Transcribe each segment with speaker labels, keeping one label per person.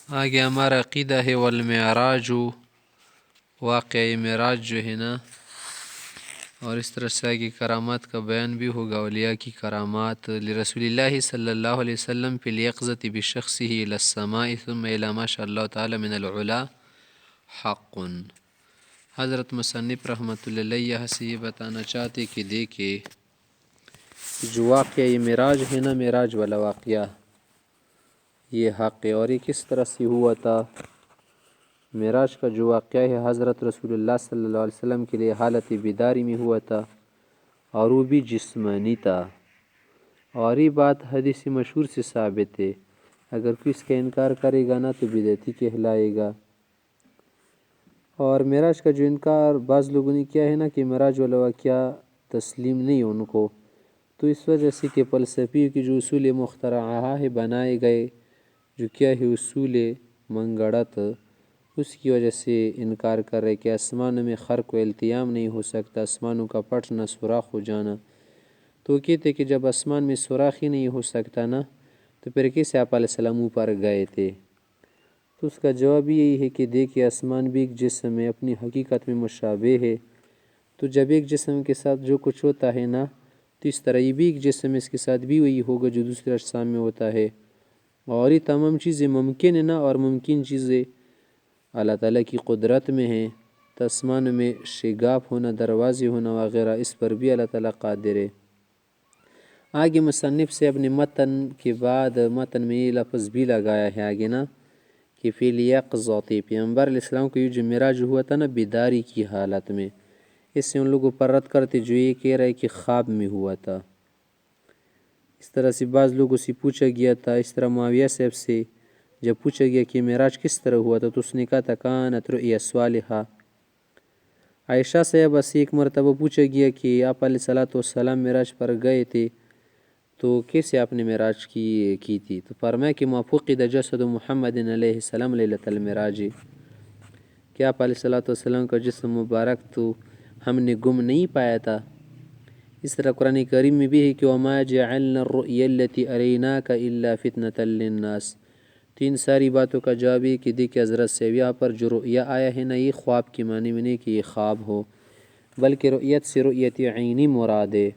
Speaker 1: آگے ہمارا عقیدہ ہے والمعراج، واقعہ معراج جو ہے نا، اور اس طرح سے آگے کرامات کا بیان بھی ہوگا، اولیاء کی کرامات لرسول اللہ صلی اللہ علیہ وسلم فی الیقظۃ بشخصہ الی السماء ثم الی ما شاء اللہ تعالی من العلا حق۔ حضرت مصنف رحمۃ اللہ علیہ سے یہ بتانا چاہتے کہ دیکھے جو واقعہ معراج ہے نا، معراج والا واقعہ یہ حق ہے، اور یہ کس طرح سے ہوا تھا۔ معراج کا جو واقعہ ہے حضرت رسول اللہ صلی اللہ علیہ وسلم کے لیے حالت بیداری میں ہوا تھا، اور وہ بھی جسمانی تھا، اور یہ بات حدیث مشہور سے ثابت ہے، اگر کوئی اس کا انکار کرے گا نا تو بدعتی کہلائے گا۔ اور معراج کا جو انکار بعض لوگوں نے کیا ہے نا کہ معراج والا واقعہ تسلیم نہیں ان کو، تو اس وجہ سے کہ فلسفی کی جو اصول مخترعہ ہے بنائے گئے، جو کیا ہے اصول منگڑت، اس کی وجہ سے انکار کر رہے کہ آسمانوں میں خرق و التیام نہیں ہو سکتا، آسمانوں کا پھٹنا سوراخ ہو جانا۔ تو کہتے کہ جب آسمان میں سوراخ ہی نہیں ہو سکتا نا، تو پھر کیسے آپ علیہ السلام اوپر گئے تھے؟ تو اس کا جواب یہی ہے کہ دیکھیے آسمان بھی ایک جسم ہے، اپنی حقیقت میں مشابہ ہے، تو جب ایک جسم کے ساتھ جو کچھ ہوتا ہے نا، تو اس طرح یہ بھی ایک جسم اس کے ساتھ بھی وہی ہوگا جو دوسرے اجسام میں ہوتا ہے، اور یہ تمام چیزیں ممکن ہے نا، اور ممکن چیزیں اللہ تعالیٰ کی قدرت میں ہیں، تو آسمان میں شگاف ہونا، دروازے ہونا وغیرہ، اس پر بھی اللہ تعالیٰ قادر ہے۔ آگے مصنف سے اپنے متن کے بعد متن میں یہ لفظ بھی لگایا ہے آگے نا کہ فی الیقظۃ، پیغمبر علیہ السلام کو یہ جو معراج ہوا تھا نا بیداری کی حالت میں، اس سے ان لوگوں پر رد کرتے جو یہ کہہ رہے کہ خواب میں ہوا تھا۔ اس طرح سے بعض لوگوں سے پوچھا گیا تھا، اس طرح معاویہ صاحب سے جب پوچھا گیا کہ معراج کس طرح ہوا تھا تو اس نے کہا تھا کانت رؤیا صالحہ۔ عائشہ صاحبہ سے ایک مرتبہ پوچھا گیا کہ آپ علیہ الصلوۃ والسلام معراج پر گئے تھے تو کیسے آپ نے معراج کی تھی؟ تو فرمایا کہ ما فقد جسد محمد علیہ السلام لیلۃ المعراج، کہ آپ علیہ الصلوۃ والسلام کا جسم مبارک تو ہم نے گم نہیں پایا تھا۔ اس طرح قرآن کریم میں بھی ہے کہ وما جعلنا الرؤیا التي اریناک الا فتنة للناس۔ تو ان ساری باتوں کا جواب ہے کہ دیکھیں حضرت سے یہاں پر جو رؤیا آیا ہے نا، یہ خواب کی معنی میں نہیں کہ یہ خواب ہو، بلکہ رؤیت سے رؤیت عینی مراد ہے۔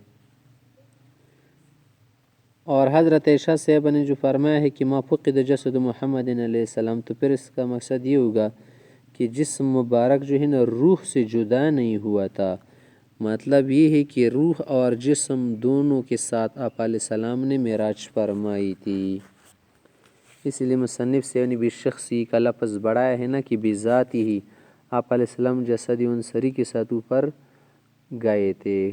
Speaker 1: اور حضرت عائشہ صاحبہ نے جو فرمایا ہے کہ ما فقد جسد محمد علیہ السلام، تو پھر اس کا مقصد یہ ہوگا کہ جسم مبارک جو ہے نا روح سے جدا نہیں ہوا تھا، مطلب یہ ہے کہ روح اور جسم دونوں کے ساتھ آپ علیہ السلام نے معراج فرمائی تھی۔ اس لیے مصنف سے نے بشخصی کا لفظ بڑھایا ہے نا کہ بذاتی ہی آپ علیہ السلام جسد انصری کے ساتھ اوپر گئے تھے۔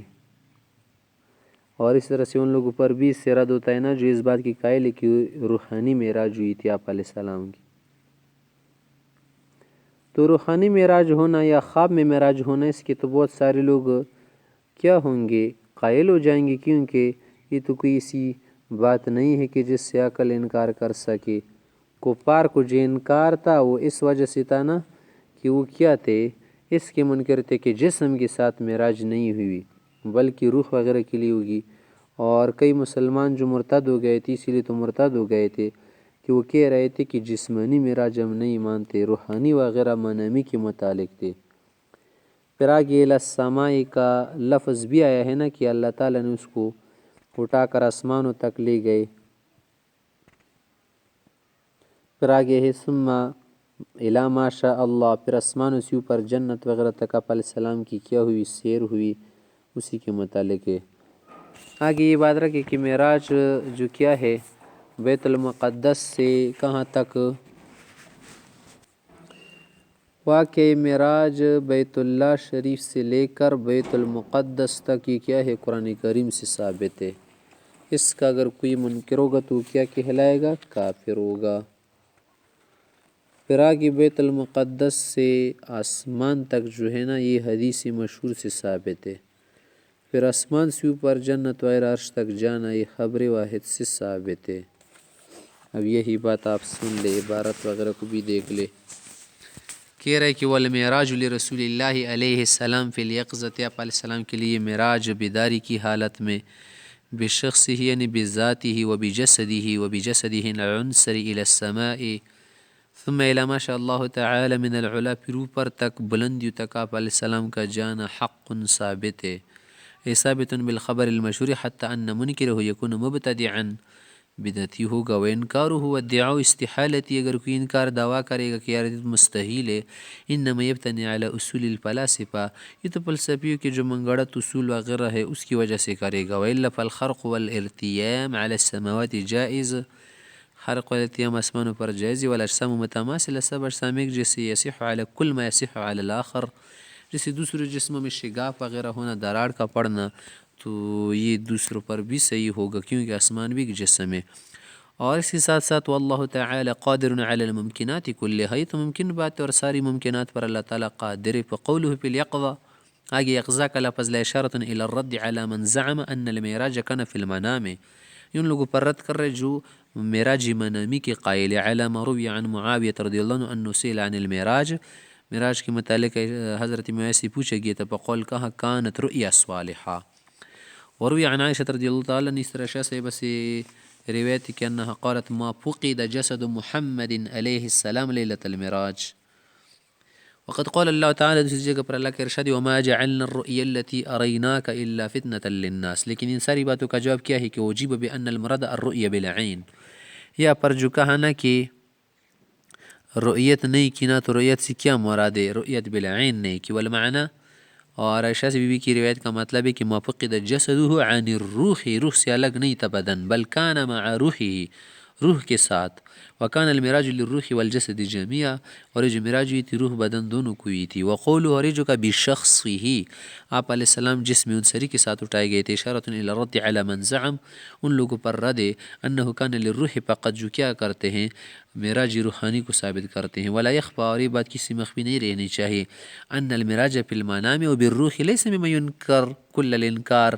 Speaker 1: اور اس طرح سے ان لوگوں پر بھی اس سے رد ہوتا ہے نا جو اس بات کی قائل ہے کہ روحانی معراج ہوئی تھی آپ علیہ السلام کی۔ تو روحانی معراج ہونا یا خواب میں معراج ہونا، اس کے تو بہت سارے لوگ کیا ہوں گے، قائل ہو جائیں گے، کیونکہ یہ تو کوئی ایسی بات نہیں ہے کہ جس سے عقل انکار کر سکے۔ کفار کو جو انکار تھا وہ اس وجہ سے تھا نا کہ وہ کیا تھے، اس کے منکر تھے کہ جسم کے ساتھ معراج نہیں ہوئی بلکہ روح وغیرہ کے لیے ہوگی۔ اور کئی مسلمان جو مرتد ہو گئے تھے، اسی لیے تو مرتد ہو گئے تھے کہ وہ کہہ رہے تھے کہ جسمانی معراج ہم نہیں مانتے، روحانی وغیرہ منامی کے متعلق تھے۔ پھر آگے السماء کا لفظ بھی آیا ہے نا کہ اللہ تعالیٰ نے اس کو اٹھا کر آسمانوں تک لے گئے۔ پھر آگے ہے ثم الی ما شاء اللہ، پھر آسمانوں سے اوپر جنت وغیرہ تک آپ علیہ السلام کی کیا ہوئی، سیر ہوئی، اسی کے متعلق ہے۔ آگے یہ بات رکھے کہ معراج جو کیا ہے بیت المقدس سے کہاں تک، واقعہ معراج بیت اللہ شریف سے لے کر بیت المقدس تک یہ کیا ہے قرآن کریم سے ثابت ہے۔ اس کا اگر کوئی منکر ہوگا تو کیا کہلائے گا؟ کافر ہوگا۔ پھر آگے بیت المقدس سے آسمان تک جو ہے نا یہ حدیث مشہور سے ثابت ہے۔ پھر آسمان سے اوپر جنت وغیرہ عرش تک جانا یہ خبر واحد سے ثابت ہے۔ اب یہی بات آپ سن لے، عبارت وغیرہ کو بھی دیکھ لے۔ کہہ رہے کہ والمعراج لرسول اللہ علیہ السلام فی الیقظۃ، آپ علیہ السلام کے لیے معراج بیداری کی حالت میں، بشخصہ یعنی بذاتہ و بجسدہ العنصری الی السماء، ثم الى ما شاء اللہ تعالی من العلا، پھر اوپر تک بلندیوں تک آپ علیہ السلام کا جانا حق ثابت ہے، اے ثابت بالخبر المشہور حتی ان منکرہ یکون مبتدعا، بدعتی ہوگا، و انکارہ ادعاء استحالتی، اگر کوئی انکار دعویٰ کرے گا کہ یار مستحیل ہے، انما یبتنی علی اصول الفلاسفہ، یہ تو فلسفیوں کے جو منگڑت اصول وغیرہ ہے اس کی وجہ سے کرے گا، والا فالخرق والارتیام علی السماوات جائز، خرق والارتیام آسمانوں پر جائز، والاجسام متماثلہ، سب اجسام ایک جیسے، یصح علی کل ما یصح علی الاخر، جیسے دوسرے جسموں میں شگاف وغیرہ ہونا، دراڑ کا پڑنا، تو یہ دوسروں پر بھی صحیح ہوگا کیونکہ آسمان بھی ایک جسم ہے۔ اور اس کے ساتھ ساتھ واللہ تعالی قادر علی الممکنات کلھا، یہ تو ممکن بات ہے اور ساری ممکنات پر اللہ تعالیٰ قادر ہے۔ فقوله فی الیقظہ، آگے یقظہ کا لفظ لا اشارۃ الی الرد علی من زعم ان المعراج کان فی المنام، ان لوگوں پر رد کر رہے جو معراج منامی کے قائل، علی ما روی عن معاویہ رضی اللہ عنہ انہ سئل عن المعراج، معراج کے متعلق حضرت معاویہ سے پوچھا گیا تھا، فقال کہا کانت رؤیا صالحہ، وروی عن عائشہ رضی اللہ تعالیٰ عنہ، اس طرح عائشہ سے بس روایت کہ انہا قالت ما فقد جسد محمد علیہ السلام لیلۃ المعراج، وقد قال اللہ تعالیٰ، دوسری جگہ پر اللہ کا ارشاد وما جعلنا الرؤیا التي اریناک الا فتنة للناس، لیکن ان ساری باتوں کا جواب کیا ہے کہ وجیب بان المراد الرؤیا بالعین، یا پر جو کہا نا کہ رؤیت نہیں کی نا، تو رؤیت سے کیا مراد ہے، رؤیت بالعین نہیں کی، والمعنی، اور عائشہ سے بی بی کی روایت کا مطلب ہے کہ ما فقد جسدہ عن الروح، روح سے الگ نہیں تھا بدن، بل کان مع روحہ، روح کے ساتھ، وکان المعراج للروح والجسد جميعا، اور یہ جو معراج ہوئی تھی روح بدن دونوں کو ہوئی تھی، وقولہ، اور یہ جو کا بشخصہ، آپ علیہ السلام جسم انصری کے ساتھ اٹھائے گئے تھے، اشارۃ الی الرد علی من زعم، ان لوگوں پر رد ہے، انہ کان للروح فقط، جو کیا کرتے ہیں معراج روحانی کو ثابت کرتے ہیں، ولا یخفی، اور یہ بات کسی مخفی نہیں رہنی چاہیے، ان المعراج فی المنام وبالروح لیس مما ینکر کل الانکار،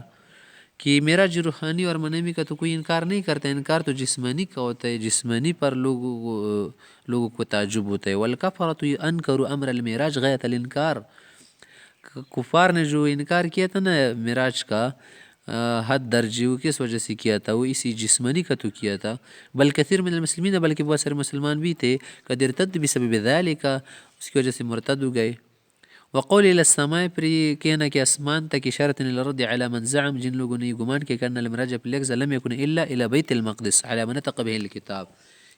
Speaker 1: کہ معراج روحانی اور منامی کا تو کوئی انکار نہیں کرتا، انکار تو جسمانی کا ہوتا ہے، جسمانی پر لوگوں کو تعجب ہوتا ہے، والکفرۃ انکروا امر المعراج غایۃ الانکار، کفار نے جو انکار کیا تھا نا معراج کا حد درجے، وہ کس وجہ سے کیا تھا، وہ اسی جسمانی کا تو کیا تھا، بل کثیر من المسلمین، بلکہ بہت سارے مسلمان بھی تھے، قد ارتد بسبب ذلک، اس کی وجہ سے مرتد ہو گئے، وقول الى السماء، پر یہ کہنا کہ آسمان تک، اشارۃ الى الرد علی من زعم، جن لوگوں نے یہ گمان کیا کہ ان المعراج فی الیقظہ لم یکن الا الى بیت المقدس علی ما نطق به الکتاب،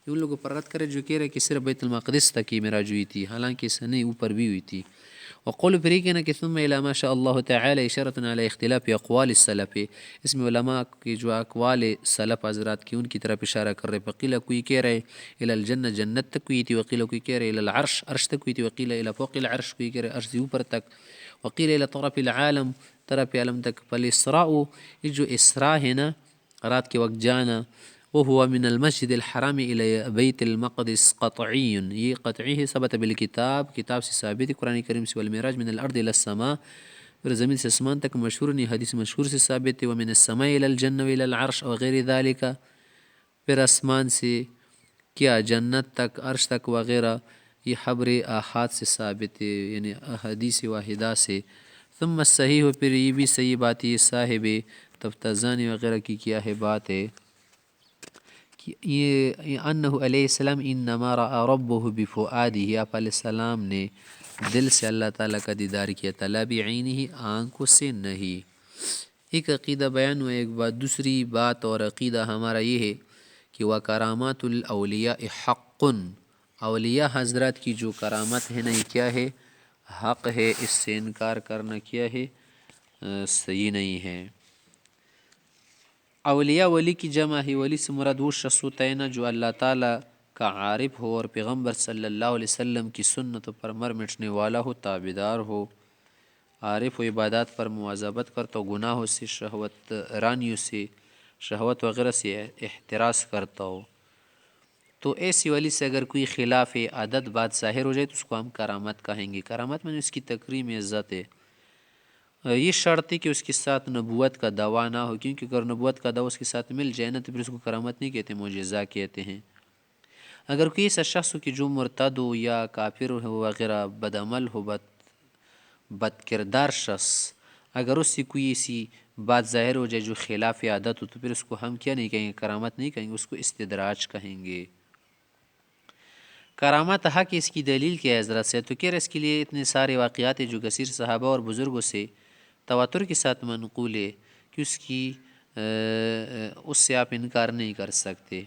Speaker 1: ان لوگوں پر رد کرے جو کہہ رہے کہ صرف بیت المقدس تک ہی معراج ہوئی تھی، حالانکہ اس نہیں اوپر بھی ہوئی تھی، وقول پھر یہ کہنا کہ ثم الى ما شاء اللہ تعالی، اشارۃ علی اختلاف اقوال السلف، اس میں علماء کی جو اقوال سلف حضرات کی ان کی طرف اشارہ کر رہے، فقیل کوئی کہہ رہے الى الجنہ، جنت تک ہوئی تھی، وقیل کوئی کہہ رہے الى العرش، عرش تک ہوئی تھی، وقیل الى فوق العرش، کوئی کہہ رہے عرش سے اوپر تک، وقیل الى طرف العالم، طرف عالم تک، فالاسراء، یہ جو اسراء ہے نا رات کے وقت جانا، وهو من المسجد الحرام الى بیت المقدس قطعی، یہ قطعی ہے، ثبت بالکتاب، کتاب سے ثابت ہے، قرآن کریم سے، والمعراج من الارض الى السماء، پھر زمین سے اسمان تک مشہور نہیں، حدیث مشہور سے ثابت ہے، ومن السماء الى الجنہ والى العرش وغیر ذالک، پھر آسمان سے کیا جنت تک، عرش تک وغیرہ، یہ خبر آحاد سے ثابت ہے، یعنی احادیث واحدہ سے، ثم الصحیح، پھر یہ بھی صحیح بات ہے، صاحب تفتزانی وغیرہ کی کیا ہے بات ہے کہ یہ انہ علیہ السلام انما رأى ربہ بفؤادہ، آپ علیہ السلام نے دل سے اللہ تعالیٰ کا دیدار کیا تھا، لا بعینہ، آنکھوں سے نہیں، ایک عقیدہ بیان ہوا، ایک بات، دوسری بات اور عقیدہ ہمارا یہ ہے کہ وہ کرامات الاولیاء حق، اولیاء حضرات کی جو کرامت ہے نا یہ کیا ہے، حق ہے، اس سے انکار کرنا کیا ہے، صحیح نہیں ہے۔ اولیاء، ولی کی جمع ہے، ولی سے مراد وہ شخص ہوتا ہے نا جو اللہ تعالیٰ کا عارف ہو اور پیغمبر صلی اللہ علیہ وسلم کی سنتوں پر مر مٹنے والا ہو، تابعدار ہو، عارف و عبادات پر مواظبت کرتا ہو، گناہوں سے، شہوت رانیوں سے، شہوت وغیرہ سے احتراز کرتا ہو، تو ایسی ولی سے اگر کوئی خلاف عادت بات ظاہر ہو جائے تو اس کو ہم کرامت کہیں گے، کرامت میں اس کی تکریم عزت ہے، یہ شرط ہے کہ اس کے ساتھ نبوت کا دعویٰ نہ ہو، کیونکہ اگر نبوت کا دعویٰ اس کے ساتھ مل جائے نا تو پھر اس کو کرامت نہیں کہتے، معجزہ کہتے ہیں۔ اگر کوئی ایسا شخص ہو کہ جو مرتد ہو یا کافر ہو وغیرہ، بد عمل ہو، بد کردار شخص، اگر اس سے کوئی ایسی بات ظاہر ہو جائے جو خلاف عادت ہو تو پھر اس کو ہم کیا نہیں کہیں گے، کرامت نہیں کہیں گے، اس کو استدراج کہیں گے۔ کرامات حق اس کی دلیل کیا ہے حضرت سے؟ تو کہہ رہے اس کے لیے اتنے سارے واقعات ہیں جو کثیر صحابہ اور بزرگوں سے تواتر کے ساتھ منقول ہے کہ اس سے آپ انکار نہیں کر سکتے.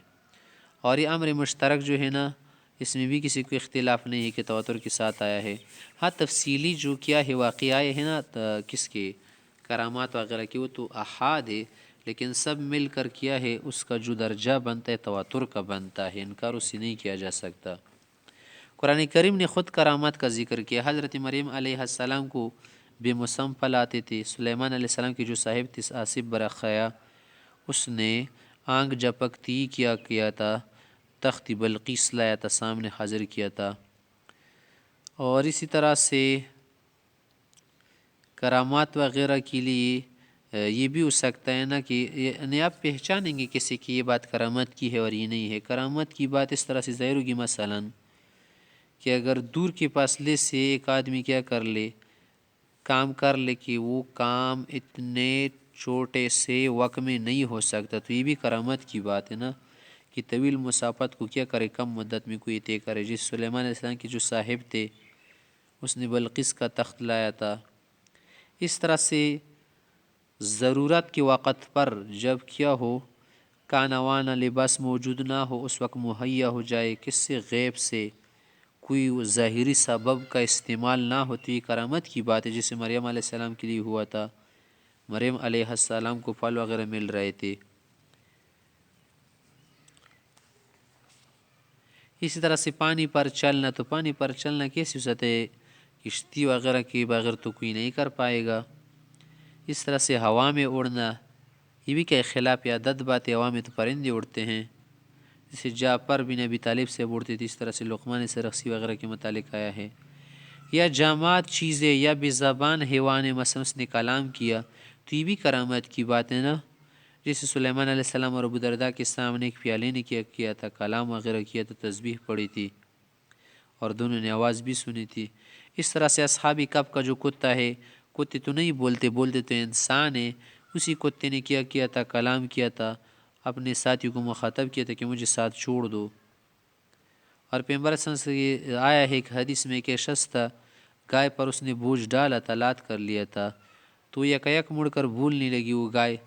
Speaker 1: اور یہ امر مشترک جو ہے نا اس میں بھی کسی کو اختلاف نہیں ہے کہ تواتر کے ساتھ آیا ہے. ہاں تفصیلی جو کیا ہے واقعہ ہے نا کس کے کرامات وغیرہ کی وہ تو احاد ہے، لیکن سب مل کر کیا ہے اس کا جو درجہ بنتا ہے تواتر کا بنتا ہے، انکار اس سے نہیں کیا جا سکتا. قرآن کریم نے خود کرامات کا ذکر کیا. حضرت مریم علیہ السلام کو بے مسم پھل آتے تھے. سلیمان علیہ السلام کی جو صاحب تھی آصف برخیا، اس نے آنکھ جھپکتی کیا تھا، تخت بلقیس لایا تھا، سامنے حاضر کیا تھا. اور اسی طرح سے کرامات وغیرہ کے لیے یہ بھی ہو سکتا ہے نا کہ یعنی آپ پہچانیں گے کسی کی یہ بات کرامت کی ہے اور یہ نہیں ہے. کرامت کی بات اس طرح سے ظاہر ہوگی مثلاً کہ اگر دور کے فاصلے سے ایک آدمی کیا کر لے کام کر لے کہ وہ کام اتنے چھوٹے سے وقت میں نہیں ہو سکتا، تو یہ بھی کرامت کی بات ہے نا کہ طویل مسافت کو کیا کرے کم مدت میں کوئی طے کرے. جس سلیمان علیہ السلام کے جو صاحب تھے اس نے بلقیس کا تخت لایا تھا. اس طرح سے ضرورت کے وقت پر جب کیا ہو کھانا وانا لباس موجود نہ ہو اس وقت مہیا ہو جائے، کس سے غیب سے کوئی ظاہری سبب کا استعمال نہ ہوتی، یہ کرامت کی بات ہے. جسے مریم علیہ السلام کے لیے ہوا تھا، مریم علیہ السلام کو پھل وغیرہ مل رہے تھے. اسی طرح سے پانی پر چلنا، تو پانی پر چلنا کیسی صورت ہے؟ کشتی وغیرہ کے بغیر تو کوئی نہیں کر پائے گا. اس طرح سے ہوا میں اڑنا، یہ بھی کیا خلاف عادت بات ہے. ہوا میں تو پرندے اڑتے ہیں، جیسے جعفر بن ابی طالب سے اڑتے تھے، اس طرح سے لقمان سرخسی وغیرہ کے متعلق آیا ہے. یا جامعات چیزیں یا بے زبان حیوان مثلا اس نے کلام کیا، تو یہ بھی کرامت کی بات ہے نا. جیسے سلیمان علیہ السلام اور ابو درداء کے سامنے ایک پیالے نے کیا تھا، کلام وغیرہ کیا تھا، تسبیح پڑھی تھی اور دونوں نے آواز بھی سنی تھی. اس طرح سے اصحاب کہف کا جو کتا ہے، کتے تو نہیں بولتے تو انسان ہے، اسی کتے نے کیا تھا، کلام کیا تھا، اپنے ساتھی کو مخاطب کیا تھا کہ مجھے ساتھ چھوڑ دو. اور پیغمبر صلی اللہ علیہ وسلم سے آیا ہے ایک حدیث میں کہ شخص تھا، گائے پر اس نے بوجھ ڈالا تھا، لات کر لیا تھا، تو یک مڑ کر بھولنے لگی وہ گائے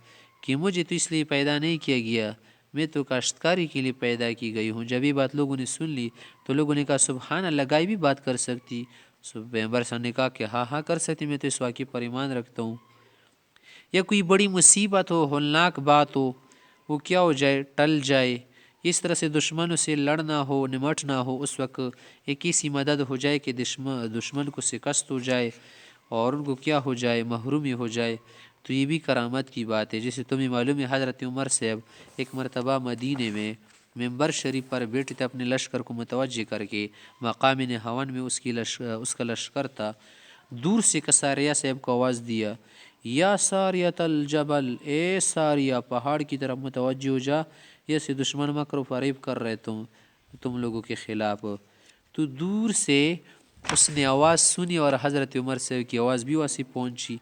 Speaker 1: کہ مجھے تو اس لیے پیدا نہیں کیا گیا، میں تو کاشتکاری کے لیے پیدا کی گئی ہوں. جب یہ بات لوگوں نے سن لی تو لوگوں نے کہا سبحان اللہ، گائے بھی بات کر سکتی. پیغمبر صلی اللہ علیہ وسلم نے کہا کہ ہاں کر سکتی، میں تو اس واقعے پر ایمان رکھتا ہوں. یا کوئی بڑی مصیبت ہو، ہولناک بات ہو، وہ کیا ہو جائے، ٹل جائے. اس طرح سے دشمنوں سے لڑنا ہو، نمٹنا ہو، اس وقت ایک ایسی مدد ہو جائے کہ دشمن کو شکست ہو جائے اور ان کو کیا ہو جائے، محرومی ہو جائے، تو یہ بھی کرامت کی بات ہے. جیسے تمہیں معلوم ہے حضرت عمر صاحب ایک مرتبہ مدینے میں ممبر شریف پر بیٹھے تھے، اپنے لشکر کو متوجہ کر کے مقام نہاون میں اس کا لشکر تھا. دور سے کساریہ صاحب کو آواز دیا، یا ساریت الجبل، اے ساریہ پہاڑ کی طرف متوجہ ہو جا، یہ سے دشمن مکر و فریب کر رہے تم لوگوں کے خلاف. تو دور سے اس نے آواز سنی اور حضرت عمر صاحب کی آواز بھی واسے پہنچی.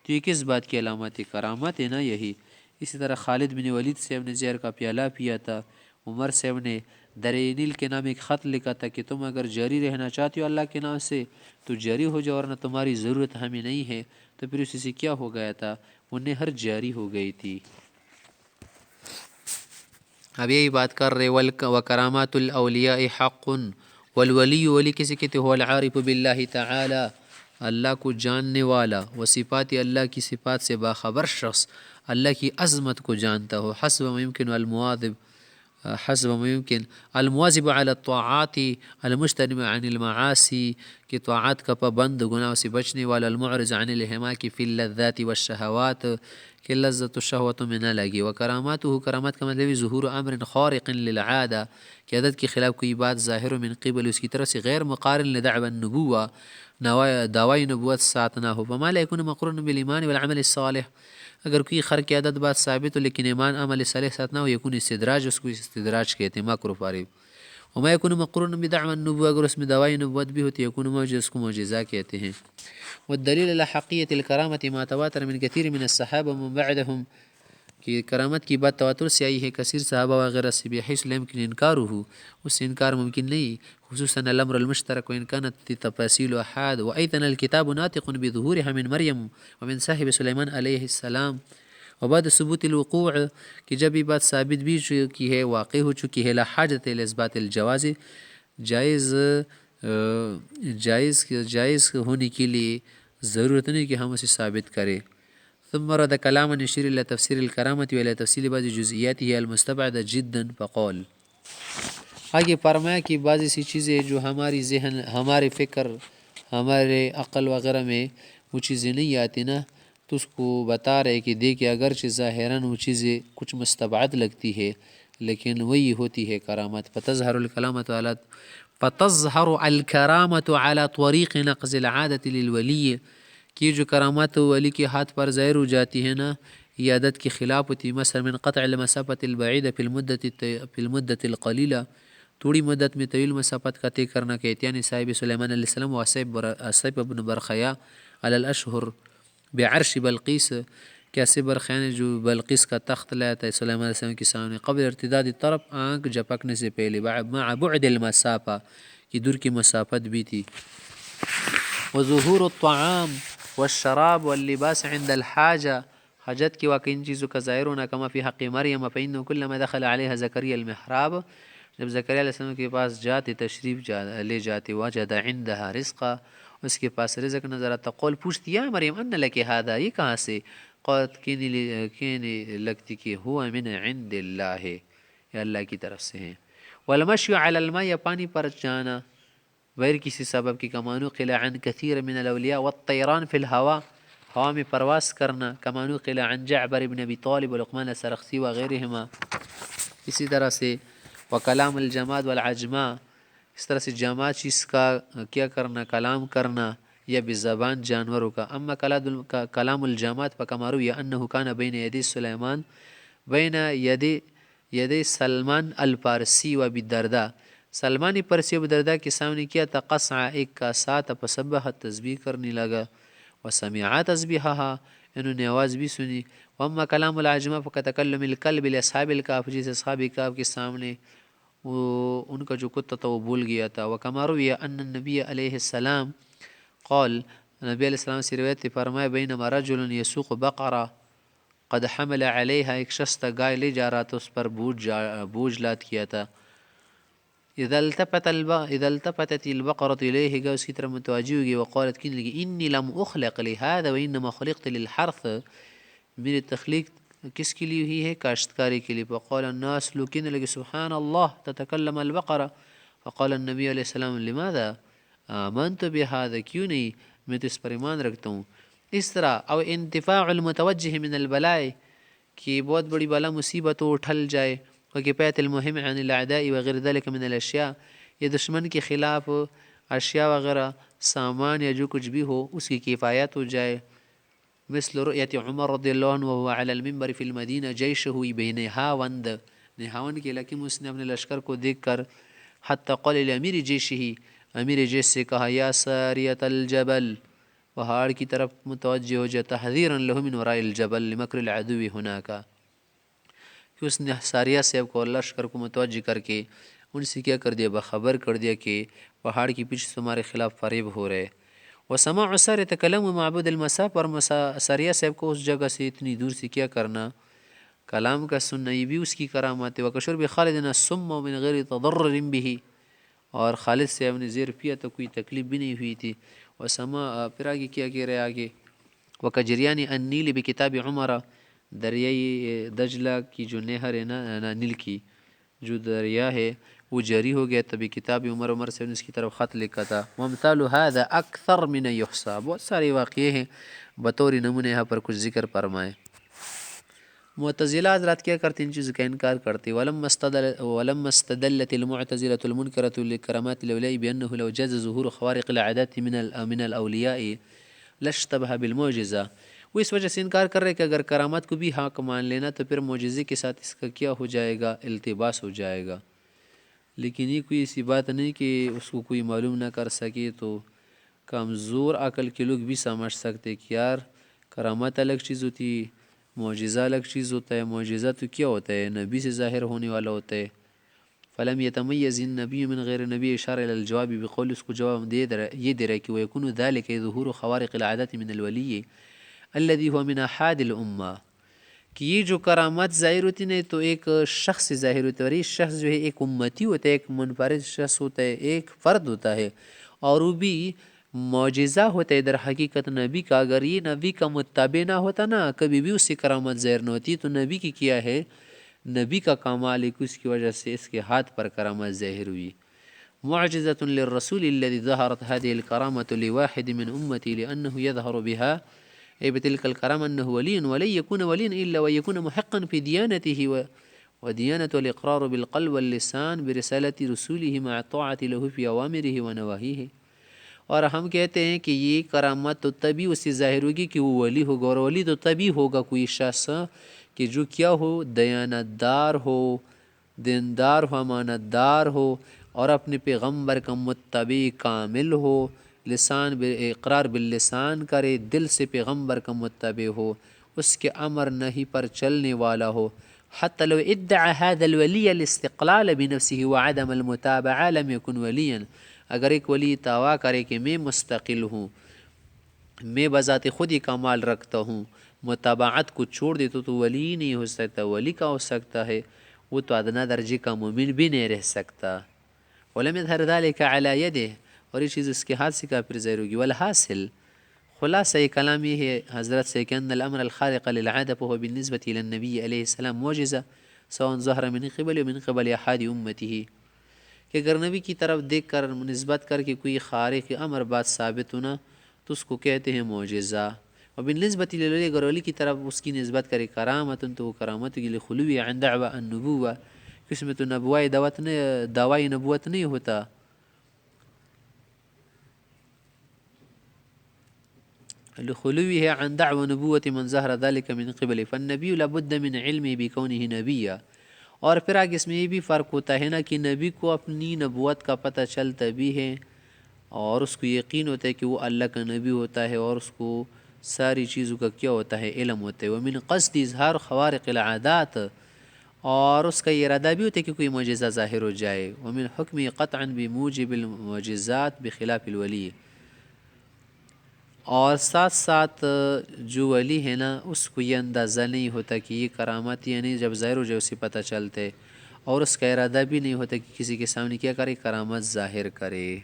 Speaker 1: تو یہ کس بات کی علامت ہے؟ کرامت ہے نا یہی. اسی طرح خالد بن ولید صاحب نے زہر کا پیالہ پیا تھا، عمر صاحب نے دریا نیل کے نام ایک خط لکھا تھا کہ تم اگر جاری رہنا چاہتے ہو اللہ کے نام سے تو جاری ہو جاؤ، ورنہ تمہاری ضرورت ہمیں نہیں ہے. تو پھر اسی سے کیا ہو گیا تھا، وہ نہر جاری ہو گئی تھی. اب یہی بات کر رہے وکرامات الاولیاء حق، والولی ولی کسی کہتے هو العارف باللہ تعالی، اللہ کو جاننے والا، و صفات اللہ کی صفات سے باخبر شخص، اللہ کی عظمت کو جانتا ہو. حسب ما يمكن المواظب على الطاعات المجتنب عن المعاصی، کہ طاعات کا پابند، گناہوں سے بچنے والا، المعرض عن الحماق فی اللذات والشہوات، کہ لذت و شہوتوں میں نہ لگے. وکراماتہ، کرامات کا مطلب ظہور امر خارق للعادہ، کہ عادت کے خلاف کوئی بات ظاہر من قبل اس کی طرف سے، غیر مقارن لدعوی النبوہ، دعوی نبوت ساتھ نہ ہو. وما لا يكون مقرون بالایمان والعمل الصالح، اگر کوئی خرق عادت بات ثابت ہو لیکن ایمان عمل صالح ساتھ نہ ہو، یکون استدراج، اس کو استدراج کہتے ہیں، مکر و فریب. وما يكون مقرون بدعوی النبوہ، اگر اس میں دعوی نبوت بھی ہوتی ہے، یکون معجز، اس کو معجزہ کہتے ہیں. والدلیل على حقیة الکرامة ما تواتر من كثير من الصحابة ومن بعدهم کہ کرامت کی بات تواتر سے آئی ہے، کثیر صحابہ وغیرہ سے بھی، حیث لا يمكن انکارہ، اس سے انکار ممکن نہیں، خصوصاً الامر المشترک وان كانت تفاصیل احاد، وايضا الكتاب ناطق بظهورها من مریم ومن صاحب سلیمان علیہ السلام، وبعد ثبوت الوقوع، کہ جب یہ بات ثابت بھی چکی ہے، واقع ہو چکی ہے، لا حاجت الى اثبات الجواز، جائز ہونے کے لیے ضرورت نہیں کہ ہم اسے ثابت کریں. ثم رد كلاما يشير الى تفسير الكرامة والى تفصيل بعض جزئياته المستبعدة جدا فقال، آگے فرمایا کہ بعض ایسی چیزیں جو ہماری ذہن، ہمارے فکر، ہمارے عقل وغیرہ میں وہ چیزیں نہیں آتی نا، تو اس کو بتا رہے کہ دیکھیں اگرچہ ظاہراً وہ چیزیں کچھ مستبعد لگتی ہے لیکن وہی ہوتی ہے کرامت. فتظہر الکرامت على طریق نقض العادة للولی، کہ جو کرامات ولی کے ہاتھ پر ظاہر ہو جاتی ہے نا، یہ عادت کے خلاف ہوتی، مثلا من قطع المسافت البعیدہ فی المدت القلیلہ، تھوڑی مدت میں طویل مسافت کا طے کرنا، کہ اتیان صاحب سلیمان علیہ السلام و اصیب ابن برخیا علی الاشہر بعرش بلقیس، کہ اصیب برخیا نے جو بلقیس کا تخت لایا تھا سلیمان علیہ السلام کے سامنے، قبل ارتداد طرف، آنکھ جھپکنے سے پہلے، مع بعد المسافہ، کی دور کی مسافت بھی تھی. وظہور الطعام والشراب واللباس عند الحاجہ، حاجت کے واقع ان چیزوں کا ظاہر ہونا، کما فی حق مریم فإنه كلما دخل علیہ زکریا المحراب، جب زکریا علیہ السلام کے پاس جاتے، تشریف لے جاتے، وجد عندها رزقا، اس کے پاس رزق نظر آتا، قول پوچھتی یا مریم ان لک هذا، یہ کہاں سے؟ قالت کینی لگتی کہ ہوا من عند اللہ، یا اللہ کی طرف سے ہیں. والمشی علی الماء، یا پانی پر جانا غیر کسی سبب کی، کما نقل عن کثیر من الاولیاء والطیران فی الہوا، ہوا میں پرواز کرنا، کما نقل عن جعبر بن ابی طالب ولقمان السرخسی وغیرہما. اسی طرح سے وکلام الجماد والعجماء، اس طرح سے جامع چیز کا کیا کرنا، کلام کرنا، یا بزبان جانوروں کا. اما کلام الجامات فکما روی انه کان بین یدی سلیمان، بین یدی سلمان الفارسی و بالدرداء، سلمان پرسی و بالدرداء کے سامنے کیا تھا، قصع ایک کا ساتھ، فسبحت تسبیح کرنے لگا، وسمع تسبیحها، انہوں نے آواز بھی سنی. واما کلام العجماء فکتکلم الکلب لاصحاب الکهف، جیسے اصحاب کہف کے سامنے وہ ان کا جو کتا تھا وہ بول گیا تھا. وکما روی ان النبی علیہ السلام قال، نبی علیہ السلام سے روایت فرمائے، بینما رجل یسوق بقرہ قد حمل علیہا، ایک شخص تھا گائے لے جا رہا تھا، اس پر بوجھ لاد کیا تھا. اذا التفتت البقرة الیہ، گا اس کی طرف متوجہ ہوگی، وقالت کہنے لگی انی لم اخلق لهذا وانما خلقت للحرث، میری تخلیق کس کے لیے ہوئی ہے؟ کاشتکاری کے لیے. فقال الناس، لوگ کہنے لگے سبحان اللہ تتکلم البقرہ. فقال النبی علیہ السلام لماذا آمنت بهذا، کیوں نہیں، میں تو اس پر ایمان رکھتا ہوں. اس طرح او انتفاع المتوجہ من البلاء، کہ بہت بڑی بلا مصیبت ہو ٹھل جائے، وکفایت المہم عن الاعداء وغیر ذلك من الاشیاء، یہ دشمن کے خلاف اشیاء وغیرہ، سامان یا جو کچھ بھی ہو اس کی کفایت ہو جائے. مثل رؤیت عمر رضی اللہ عنہ وهو علی المنبر فی المدینہ جیشہ بنہاوند، نہاوند کے علاقے میں اس نے اپنے لشکر کو دیکھ کر، حتی قال لامیر جیشہ، امیر جیش سے کہا، یا ساریت الجبل، پہاڑ کی طرف متوجہ ہو جاتا، تحذیرا له من وراء الجبل لمکر العدو ہناک، کہ اس نے ساریہ صاحب کو، لشکر کو متوجہ کر کے ان سے کیا کر دیا، بخبر کر دیا کہ پہاڑ کے پیچھے تمہارے خلاف فریب ہو رہے. وسماع سار تکلم معبود المساف، اور ساریہ صاحب کو اس جگہ سے اتنی دور سے کیا کرنا، کلام کا سننا، یہ بھی اس کی کرامات ہے. وکشرب خالد السم من غیر تضرر به، اور خالد صاحب نے زیر پیا تو کوئی تکلیف بھی نہیں ہوئی تھی. وسما، پھر آگے کیا کہہ رہے آگے، وکجریان النیل بکتاب عمر، دریائے دجلہ کی جو نہر ہے نا، نیل کی جو دریا ہے وہ جاری ہو گیا تبھی کتاب عمر سے اس کی طرف خط لکھا تھا. وامثال هذا اکثر من یحصى، بہت سارے واقعے ہیں، بطور نمونے یہاں پر کچھ ذکر فرمائے. معتزلہ حضرات کیا کرتے ہیں، ان چیزوں کا انکار کرتے. ولما استدلت المعتزلة المنكرة لكرامات الاولیاء بانه لو جاز ظهور خوارق العادات من الاولیاء لاشتبه بالمعجزہ، وہ اس وجہ سے انکار کر رہے کہ اگر کرامات کو بھی حق مان لینا تو پھر معجزے کے ساتھ اس کا کیا ہو جائے گا، التباس ہو جائے گا. لیکن یہ کوئی ایسی بات نہیں کہ اس کو کوئی معلوم نہ کر سکے، تو کمزور عقل کے لوگ بھی سمجھ سکتے کہ یار کرامات الگ چیز ہوتی، معجزہ الگ چیز ہوتا ہے. معجزہ تو کیا ہوتا ہے؟ نبی سے ظاہر ہونے والا ہوتا ہے. فلم يتميز النبي من غیر نبی اشارہ الى الجواب بقول، اس کو جواب یہ دے رہا ہے کہ ويكون ذلك ظهور خوارق العادات من الولی الذي هو من احاد الامه، کہ یہ جو کرامات ظاہر ہوتی نہیں تو ایک شخص سے ظاہر ہوتا ہے، اور یہ شخص جو ہے ایک امتی ہوتا ہے، ایک منفرد شخص ہوتا ہے، ایک فرد ہوتا ہے، اور وہ بھی معجزہ ہوتا ہے در حقیقت نبی کا. اگر یہ نبی کا متبع نہ ہوتا نا، کبھی بھی اس سے کرامت ظاہر نہ ہوتی. تو نبی کی کیا ہے؟ نبی کا کمال ہے کہ اس کی وجہ سے اس کے ہاتھ پر کرامت ظاہر ہوئی. معجزة للرسول الذي ظهرت هذه الكرامة لواحد من أمتي لأنه يظهر بها أي بتلك الكرامة أنه ولي، ولن يكون وليا إلا ويكون محقا في ديانته وديانة الإقرار بالقلب واللسان برسالة رسوله مع الطاعة له في أوامره ونواهيه. اور ہم کہتے ہیں کہ یہ کرامت تو تبھی اس سے ظاہر ہوگی کہ وہ ولی ہوگا، اور ولی تو تبھی ہوگا کوئی شخص کہ جو کیا ہو؟ دیانت دار ہو، دیندار ہو، امانت دار ہو، اور اپنے پیغمبر کا متبع کامل ہو، لسان اقرار باللسان کرے، دل سے پیغمبر کا متبع ہو، اس کے امر نہیں پر چلنے والا ہو. حتى لو ادعى هذا الولي الاستقلال بنفسه وعدم المتابعة لم يكن وليا. اگر ایک ولی دعویٰ کرے کہ میں مستقل ہوں، میں بذات خود ہی کمال رکھتا ہوں، متابعت کو چھوڑ دے تو ولی نہیں ہو سکتا. ولی کا ہو سکتا ہے؟ وہ تو ادنا درجے کا مومن بھی نہیں رہ سکتا. ولم يظهر ذلك على يده، اور یہ چیز اس کے ہاتھ سے کافر ظاہر ہوگی. والحاصل، خلاصہ کلام یہ ہے حضرت سے کہ ان الامر الخارق للعادة فهو بالنسبة الى النبي علیہ السلام معجزہ سواء ظهر من قبل ومن قبل احد امته، کہ اگر نبی کی طرف دیکھ کر نسبت کر کے کوئی خارق امر بات ثابت ہونا تو اس کو کہتے ہیں معجزہ. اور بالنسبت للولی، اگر ولی کی طرف اس کی نسبت کرے کرامت تو وہ کرامت کے لیے خلوی عن دعوی النبوہ، کہ اس میں تو دعوی نبوت نہیں ہوتا. الخلوی ہے عن دعوی نبوت من ظہر ذلك من قبل فالنبی لابد من علمه بکونه نبیا. اور پھر آگے اس میں یہ بھی فرق ہوتا ہے نا کہ نبی کو اپنی نبوت کا پتہ چلتا بھی ہے، اور اس کو یقین ہوتا ہے کہ وہ اللہ کا نبی ہوتا ہے، اور اس کو ساری چیزوں کا کیا ہوتا ہے؟ علم ہوتا ہے. ومن قصد اظہار خوارق العادات، اور اس کا یہ ارادہ بھی ہوتا ہے کہ کوئی معجزہ ظاہر ہو جائے. ومن حکم قطعا بموجب المعجزات بخلاف الولی، اور ساتھ ساتھ جو ولی ہے نا اس کو یہ اندازہ نہیں ہوتا کہ یہ کرامت، یعنی جب ظاہر ہو جائے اسے پتہ چلتے، اور اس کا ارادہ بھی نہیں ہوتا کہ کسی کے سامنے کیا کرے؟ کرامت ظاہر کرے.